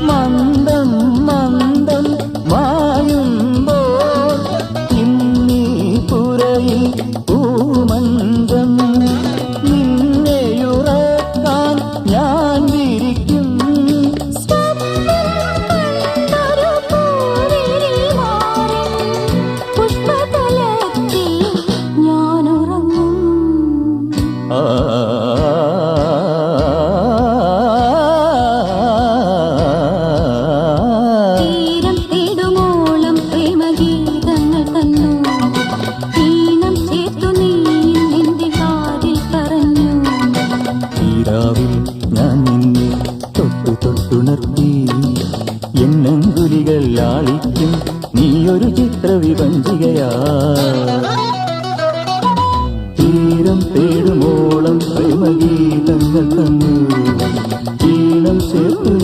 മന്ദം മന്ദം മായുമ്പോൾ ഇന്നീ പുരയിൽ പൂമഞ്ചം നിന്നെയുറക്കാൻ ഞാൻ വിരിക്കും. ഞാൻ നിന്നെ തൊട്ടു തൊട്ടുണർത്തി എന്നങ്കുലികൾ ലാളിക്കും നീയൊരു ചിത്രവിഭഞ്ചികയാ. തീരം തേടുമോളം പ്രേമഗീതങ്ങൾ തന്നു ഈണം ചേർത്തു